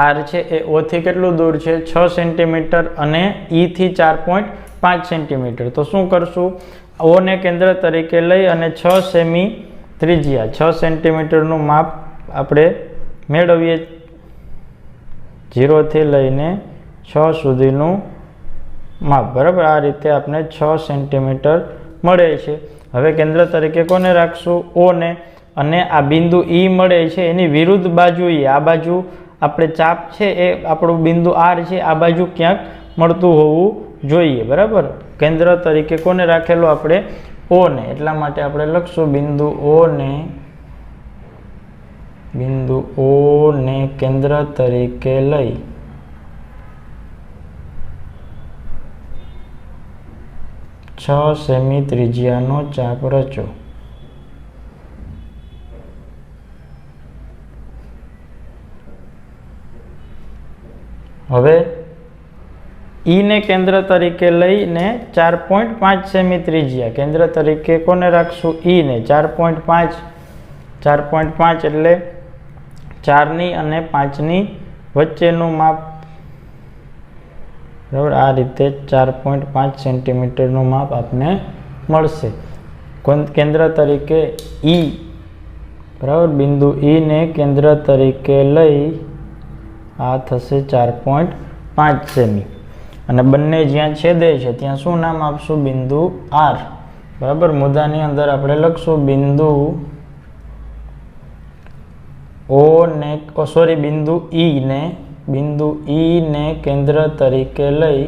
આર છે એ ઓ થી કેટલું દૂર છે 6 સેન્ટીમીટર અને ઈ થી 4.5 સેન્ટીમીટર. તો શું કરશું, ઓ ને કેન્દ્ર તરીકે લઈ અને 6 સેમી ત્રિજ્યા 6 સેન્ટીમીટરનું માપ આપણે મેળવીએ. 0 થી લઈને 6 સુધીનું માપ, બરાબર. આ રીતે આપણે 6 સેન્ટીમીટર મળે છે. હવે કેન્દ્ર તરીકે કોને રાખશું, ઓ ને. અને આ બિંદુ ઈ મળે છે એની વિરુદ્ધ બાજુએ, આ બાજુ આપણે ચાપ છે એ આપણું બિંદુ આર છે આ બાજુ ક્યાંક મળતું હોવું જોઈએ, બરાબર. કેન્દ્ર તરીકે કોને રાખેલું આપણે, ઓ ને. એટલા માટે આપણે લખશું બિંદુ ઓ ને કેન્દ્ર તરીકે લઈ છ સેમી ત્રિજ્યાનો ચાપ રચો. હવે ઈ ને કેન્દ્ર તરીકે લઈને 4.5 સેમી ત્રિજ્યા, કેન્દ્ર તરીકે કોને રાખશું, ઈ ને. 4.5 એટલે 4 અને 5 વચ્ચેનું માપ, બરાબર. આ રીતે 4.5 સેન્ટીમીટરનું માપ આપને મળશે. કેન્દ્ર તરીકે ઈ, બરાબર. બિંદુ ઈ ને કેન્દ્ર તરીકે લઈ આ થશે 4.5 સેમી અને બંને જ્યાં છેદે છે ત્યાં શું નામ આપશું, બિંદુ આર, બરાબર. મુદ્દાની અંદર આપણે લખશું બિંદુ ઓ ને બિંદુ ઈ ને કેન્દ્ર તરીકે લઈ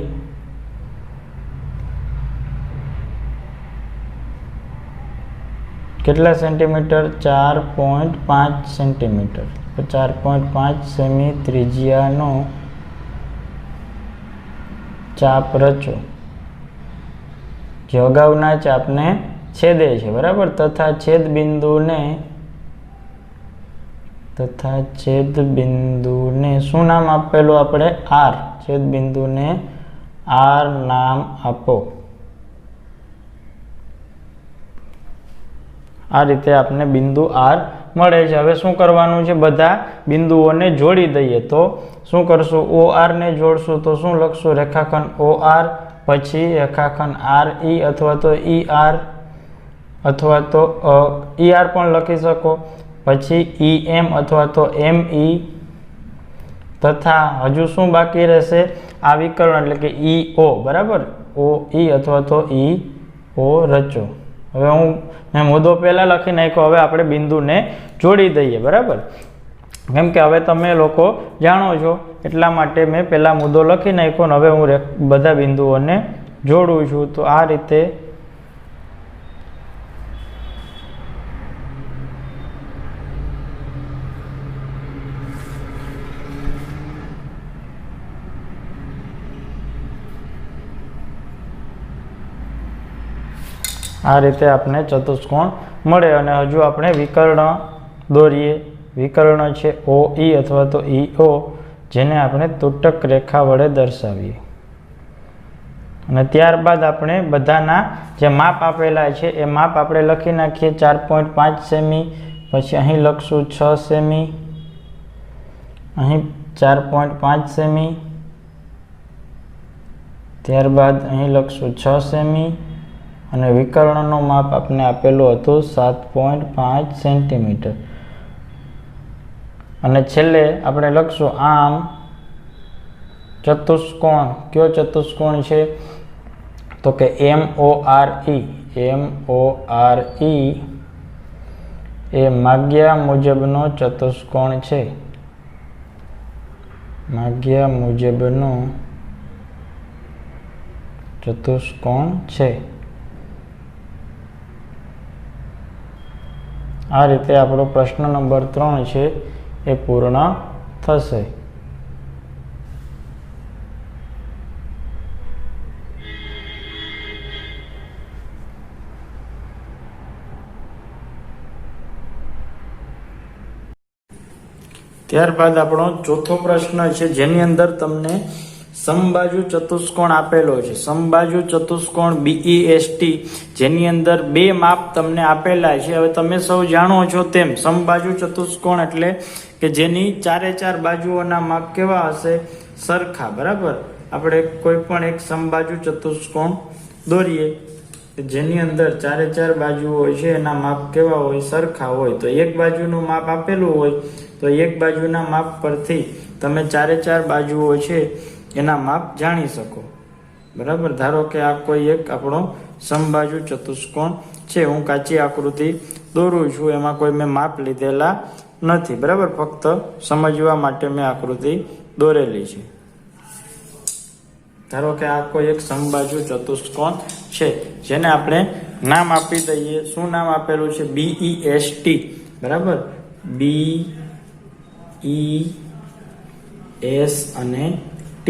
કેટલા સેન્ટીમીટર, 4.5 સેન્ટીમીટર. 4.5 સેમી ત્રિજ્યાનો ચાપ રચો જે અગાઉના ચાપને છેદે છે, બરાબર. તથા છેદ બિંદુને શું નામ આપેલું આપણે, આર. છેદ બિંદુને આર નામ આપો. આ રીતે આપણે બિંદુ આર મળે છે. હવે શું કરવાનું છે, બધા બિંદુઓને જોડી દઈએ. તો શું કરશું, ઓ આર ને જોડશું તો શું લખશું, રેખાખંડ ઓ આર, પછી રેખાખંડ આર ઈ અથવા તો ઈ આર અથવા તો ઈ આર પણ લખી શકો, પછી ઈ એમ અથવા તો એમ ઈ, તથા હજુ શું બાકી રહેશે, આ વિકર્ણ એટલે કે ઈ ઓ, બરાબર. ઓ ઈ અથવા તો ઈ ઓ રચો. હવે મેં મુદ્દો પહેલાં લખી નાખ્યો, હવે આપણે બિંદુને જોડી દઈએ, બરાબર. કેમ કે હવે તમે લોકો જાણો છો એટલા માટે મેં પહેલાં મુદ્દો લખી નાખ્યો ને હવે હું બધા બિંદુઓને જોડું છું. તો આ રીતે આપણે ચતુષ્કોણ મળે. અને હજુ આપણે વિકર્ણ દોરીએ. વિકર્ણ છે ઓ ઈ અથવા તો ઈ ઓ, જેને આપણે તૂટક રેખા વડે દર્શાવીએ. અને ત્યારબાદ આપણે બધાના જે માપ આપેલા છે એ માપ આપણે લખી નાખીએ. 4.5 સેમી, પછી અહીં લખશું 6 સેમી, અહીં 4.5 સેમી, ત્યારબાદ અહીં લખશું 6 સેમી અને વિકર્ણનું માપ આપણે આપેલું હતું 7.5 સેન્ટીમીટર. અને છેલ્લે આપણે લખશું આમ ચતુષ્કોણ. કયો ચતુષ્કોણ છે તો કે MORE. MORE એ માગ્યા મુજબનો ચતુષ્કોણ છે. માગ્યા મુજબનો ચતુષ્કોણ છે. આ રીતે આપણો પ્રશ્ન નંબર 3 છે એ પૂર્ણ થશે. ત્યારબાદ આપણો ચોથો પ્રશ્ન છે જેની અંદર તમને સમબાજુ ચતુષ્કોણ આપેલો છે, સમબાજુ ચતુષ્કોણ BEST, જેની અંદર બે માપ તમને આપેલા છે. હવે તમે સૌ જાણો છો તેમ સમબાજુ ચતુષ્કોણ એટલે કે જેની ચારે ચાર બાજુઓના માપ કેવા હશે? સરખા. બરાબર, આપણે કોઈ પણ એક સમબાજુ ચતુષ્કોણ દોરીએ જેની અંદર ચારે ચાર બાજુઓ હોય છે, એના માપ કેવા હોય? સરખા હોય. તો એક બાજુનું માપ આપેલું હોય તો એક બાજુના માપ પરથી તમે ચારે ચાર બાજુઓ છે એના માપ જાણી શકો. બરાબર, ધારો કે આ કોઈ એક આપણો સમબાજુ ચતુષ્કોણ છે, હું કાચી આકૃતિ દોરું છું, એમાં કોઈ મેં માપ લીધેલા નથી. બરાબર, ફક્ત સમજવા માટે મેં આકૃતિ દોરેલી છે. ધારો કે આ કોઈ એક સમબાજુ ચતુષ્કોણ છે જેને આપણે નામ આપી દઈએ. શું નામ આપેલું છે? BEST. બરાબર, BES અને T.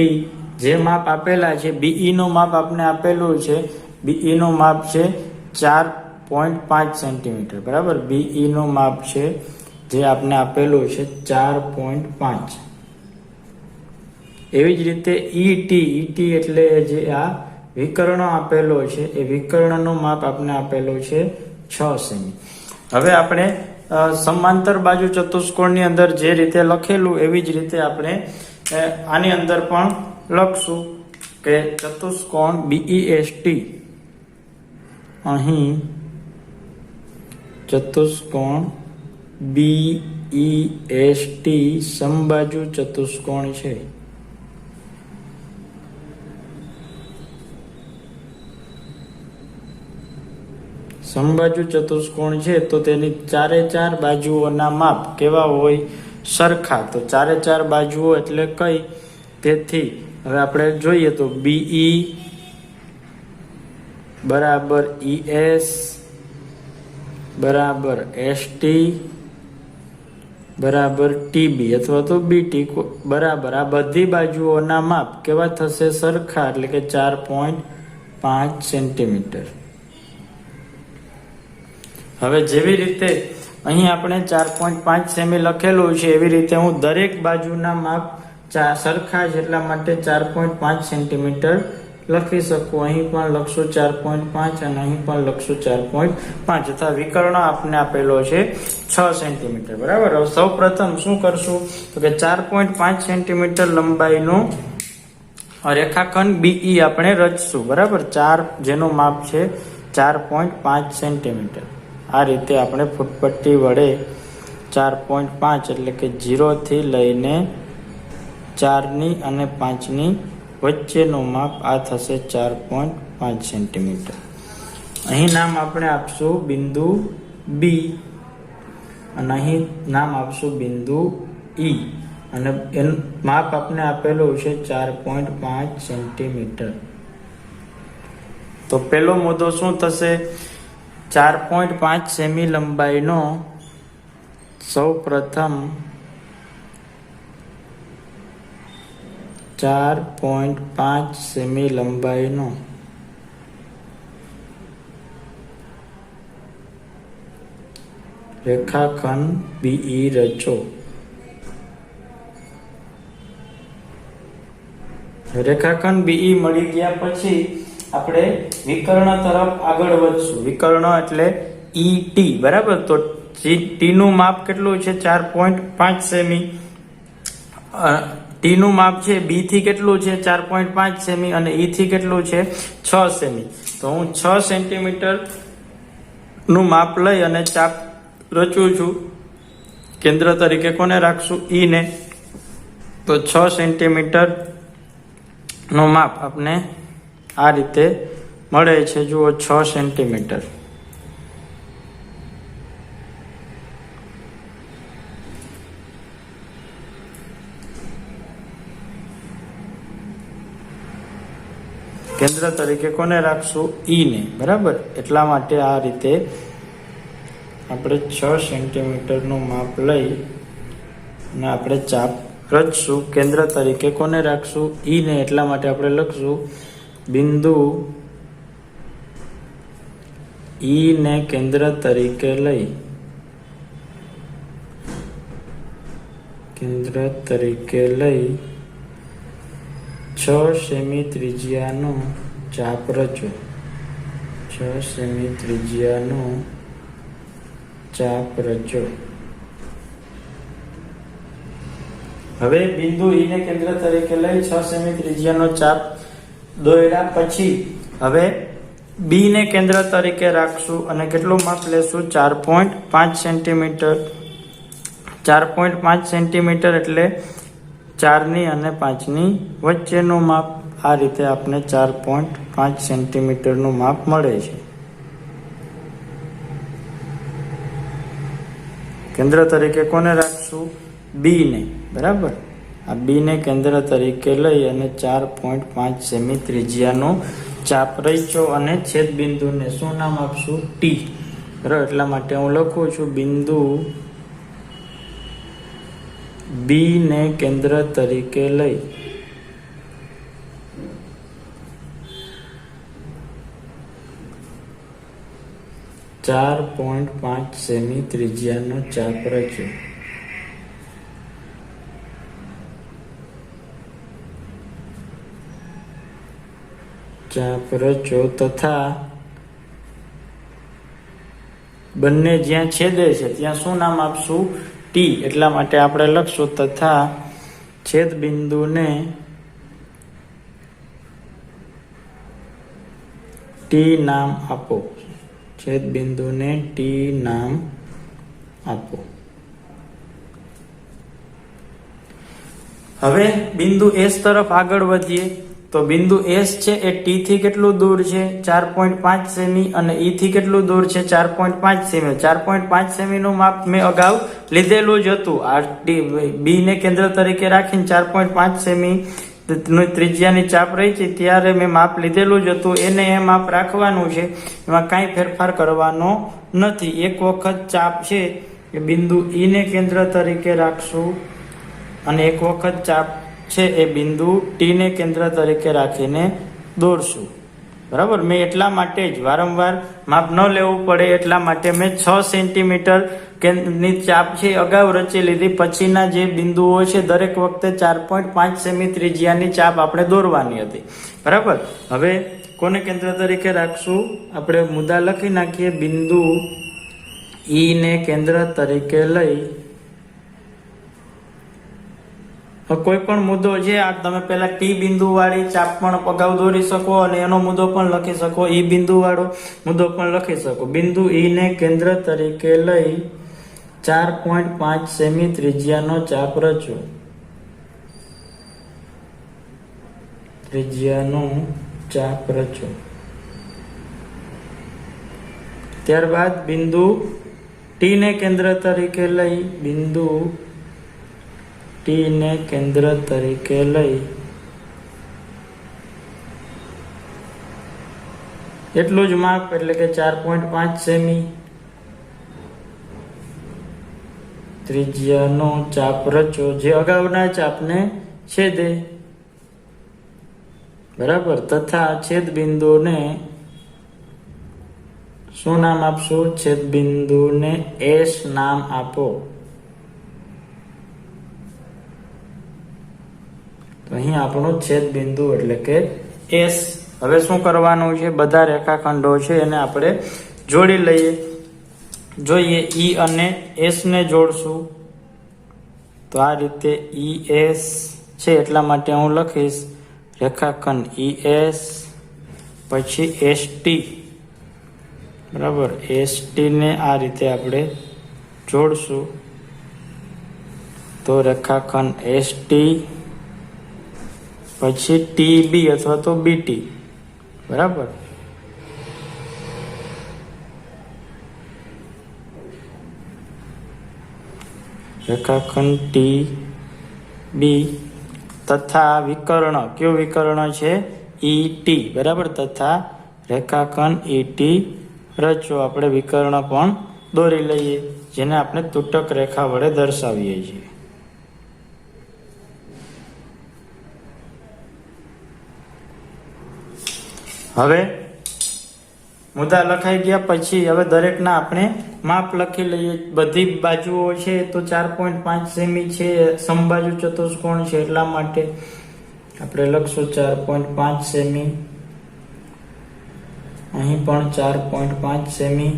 જે માપ આપેલા છે, BE નું માપ આપણે આપેલું છે, BE નું માપ છે 4.5 સેન્ટીમીટર. બરાબર, BE નું માપ છે જે આપણે આપેલું છે 4.5. એવી જ રીતે ET એટલે જે આ વિકર્ણ આપેલો છે એ વિકર્ણનું માપ આપણે આપેલું છે 6 સેમી. હવે આપણે સમાંતર બાજુ ચતુષ્કોણની અંદર જે રીતે લખેલું એવી જ રીતે આપણે આની અંદર પણ લખશું કે ચતુષ્કોણ BEST, અહીં ચતુષ્કોણ BEST સમબાજુ ચતુષ્કોણ છે. સમબાજુ ચતુષ્કોણ છે તો તેની ચારે ચાર બાજુઓના માપ કેવા હોય? સરખા. તો ચારે ચાર બાજુઓ એટલે કઈ? તેથી હવે આપણે જોઈએ તો BE બરાબર ES બરાબર ST બરાબર TB અથવા તો BT બરાબર આ બધી બાજુઓના માપ કેવા થશે? સરખા, એટલે કે 4.5 સેન્ટીમીટર. હવે જેવી રીતે અહીં આપણે 4.5 સેમી લખેલું છે એવી રીતે હું દરેક બાજુના માપ સરખા છે એટલા માટે 4.5 સેન્ટીમીટર લખી શકું. અહીં પણ લખશું 4.5 અને અહીં પણ લખશું 4.5 તથા વિકર્ણ આપણે આપેલો છે 6 સેન્ટીમીટર. બરાબર, હવે સૌ પ્રથમ શું કરશું તો કે 4.5 સેન્ટીમીટર લંબાઈનું રેખાખંડ BE આપણે રચશું. બરાબર, 4 જેનું માપ છે 4.5 સેન્ટીમીટર. આ રીતે આપણે ફૂટપટ્ટી વડે 4.5 એટલે કે 0 થી લઈને 4 અને 5 વચ્ચેનું માપ આ થશે 4.5 સેન્ટીમીટર. અહીં નામ આપણે આપશું બિંદુ B અને અહીં નામ આપશું બિંદુ E અને એનું માપ આપણે આપેલું છે 4.5 સેન્ટીમીટર. તો પેલો મુદ્દો શું થશે? 4.5 સેમી લંબાઈનો સૌ પ્રથમ 4.5 સેમી લંબાઈનો રેખાખંડ BE રચો. રેખાખંડ BE મળી ગયા પછી આપણે વિકર્ણ તરફ આગળ વધશું. વિકર્ણ એટલે ET. બરાબર, તો T નું માપ કેટલું છે? 4.5 સેમી. T નું માપ છે B થી કેટલું છે? 4.5 સેમી અને E થી કેટલું છે? 6 સેમી. તો હું 6 સેન્ટીમીટર નું માપ લઈ અને ચાપ રચું છું. કેન્દ્ર તરીકે કોને રાખશું? E ને. તો 6 સેન્ટીમીટર નું માપ આપણે આ રીતે મળે છે. જુઓ, 6 સેન્ટીમીટર. કેન્દ્ર તરીકે કોને રાખશું? E ને. બરાબર, એટલા માટે આ રીતે આપણે 6 સેન્ટીમીટર નું માપ લઈ અને આપણે ચાપ રચશું. કેન્દ્ર તરીકે કોને રાખશું? E ને. એટલા માટે આપણે લખશું બિંદુ E ને કેન્દ્ર તરીકે લઈ 6 સેમી ત્રિજ્યાનો ચાપ રચો. 6 સેમી ત્રિજ્યાનો ચાપ રચો. હવે બિંદુ ઈ ને કેન્દ્ર તરીકે લઈ 6 સેમી ત્રિજ્યાનો ચાપ દોર્યા પછી હવે બી ને કેન્દ્ર તરીકે રાખશું અને કેટલું માપ લેશું? 4.5 સેન્ટીમીટર. 4.5 સેન્ટીમીટર એટલે 4 અને 5 વચ્ચેનું માપ. આ રીતે આપણે 4.5 સેન્ટીમીટરનું માપ મળે છે. કેન્દ્ર તરીકે કોને રાખશું? બી ને. બરાબર. આ બી ને કેન્દ્ર તરીકે લઈ અને 4.5 સેમી ત્રિજ્યાનો ચાપ રચ્યો અને છેદ બિંદુને શું નામ આપશું? ટી. બરાબર. એટલા માટે હું લખું છું બિંદુ બી ને કેન્દ્ર તરીકે લઈ 4.5 સેમી ત્રિજ્યાનો ચાપ રચ્યો. ચાપ રચો તથા બંને જ્યાં છેદે છે ત્યાં શું નામ આપશું? ટી. એટલા માટે આપણે લખશું તથા છેદ બિંદુને ટી નામ આપો. છેદ બિંદુને ટી નામ આપો. હવે બિંદુ એસ તરફ આગળ વધીએ તો બિંદુ એસ છે એ ટી થી કેટલું દૂર છે? 4.5 સેમી અને ઈ થી કેટલું દૂર છે? 4.5 સેમી. 4.5 સેમી નું માપ મેં અગાઉ લીધેલું જ હતું. આ બી ને કેન્દ્ર તરીકે રાખીને 4.5 સેમી ત્રિજ્યાની ચાપ રહી છે ત્યારે મેં માપ લીધેલું જ હતું. એને એ માપ રાખવાનું છે, એમાં કાંઈ ફેરફાર કરવાનો નથી. એક વખત ચાપ છે એ બિંદુ ઈ ને કેન્દ્ર તરીકે રાખશું અને એક વખત ચાપ છે એ બિંદુ ટી ને કેન્દ્ર તરીકે રાખીને દોરશું. બરાબર. મેં એટલા માટે જ વારંવાર માપ ન લેવું પડે એટલા માટે મેં 6 સેન્ટીમીટર ની ચાપ છે અગાઉ રચી લીધી. પછીના જે બિંદુઓ છે દરેક વખતે 4.5 સેમી ત્રિજ્યાની ચાપ આપણે દોરવાની હતી. બરાબર. હવે કોને કેન્દ્ર તરીકે રાખશું? આપણે મુદ્દા લખી નાખીએ. બિંદુ ઈ ને કેન્દ્ર તરીકે લઈ કોઈ પણ મુદ્દો છે આ તમે પેલા ટી બિંદુ વાળી ચાપ પણ અગાઉ દોરી શકો અને એનો મુદ્દો પણ લખી શકો. ઈ બિંદુ વાળો મુદ્દો પણ લખી શકો. બિંદુ ઈ ને કેન્દ્ર તરીકે લઈ 4.5 સેમી ત્રિજ્યાનો ચાપ રચો. ત્રિજ્યાનો ચાપ રચો. ત્યારબાદ બિંદુ ટી ને કેન્દ્ર તરીકે લઈ બિંદુ ટી ને કેન્દ્ર તરીકે લઈ એટલું જ માપ એટલે કે 4.5 સેમી ત્રિજ્યાનો ચાપ રચો જે અગાઉના ચાપને છેદે. બરાબર. તથા છેદ બિંદુને શું નામ આપશું? છેદ બિંદુને એસ નામ આપો. તો અહીં આપણું છેદ બિંદુ એટલે કે એસ. હવે શું કરવાનું છે? બધા રેખાખંડો છે એને આપણે જોડી લઈએ. જોઈએ ઈ અને એસ ને જોડશું તો આ રીતે ઈ એસ છે એટલા માટે હું લખીશ રેખાખંડ ઈ એસ પછી એસ ટી. બરાબર. એસ ટી ને આ રીતે આપણે જોડશું તો રેખાખંડ એસ ટી પછી ટી બી અથવા તો બીટી. બરાબર. રેખાખંડ ટી બી તથા વિકર્ણ. કયું વિકર્ણ છે? ઈ ટી. બરાબર. તથા રેખાખંડ ઈ ટી રચો. આપણે વિકર્ણ પણ દોરી લઈએ જેને આપણે તૂટક રેખા વડે દર્શાવીએ છીએ. હવે મુદ્દા લખાઈ ગયા પછી હવે દરેકના આપણે માપ લખી લઈએ. બધી બાજુઓ છે તો 4.5 સેમી છે. સમબાજુ ચતુષ્કોણ છે એટલા માટે આપણે લખશું 4.5 સેમી, અહીં પણ 4.5 સેમી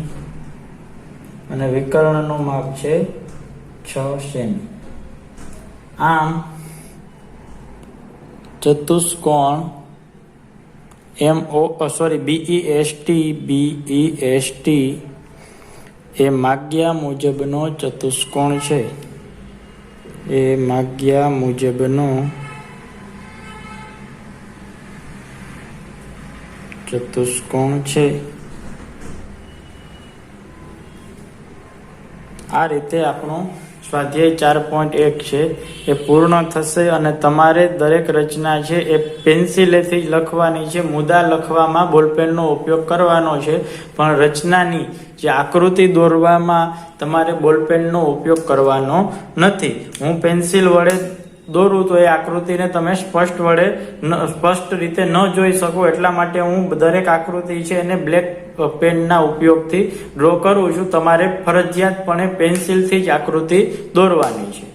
અને વિકર્ણનું માપ છે 6 સેમી. આમ ચતુષ્કોણ BEST એ માગ્યા મુજબનો ચતુષ્કોણ છે. એ માગ્યા મુજબનો ચતુષ્કોણ છે. આ રીતે આપણું સ્વાધ્યાય 4.1 છે એ પૂર્ણ થશે અને તમારે દરેક રચના છે એ પેન્સિલેથી જ લખવાની છે. મુદ્દા લખવામાં બોલપેનનો ઉપયોગ કરવાનો છે, પણ રચનાની જે આકૃતિ દોરવામાં તમારે બોલપેનનો ઉપયોગ કરવાનો નથી. હું પેન્સિલ વડે દોરું તો એ આકૃતિને તમે સ્પષ્ટ રીતે ન જોઈ શકો, એટલા માટે હું દરેક આકૃતિ છે એને બ્લેક પેનના ઉપયોગથી ડ્રો કરું છું. તમારે ફરજિયાતપણે પેન્સિલથી જ આકૃતિ દોરવાની છે.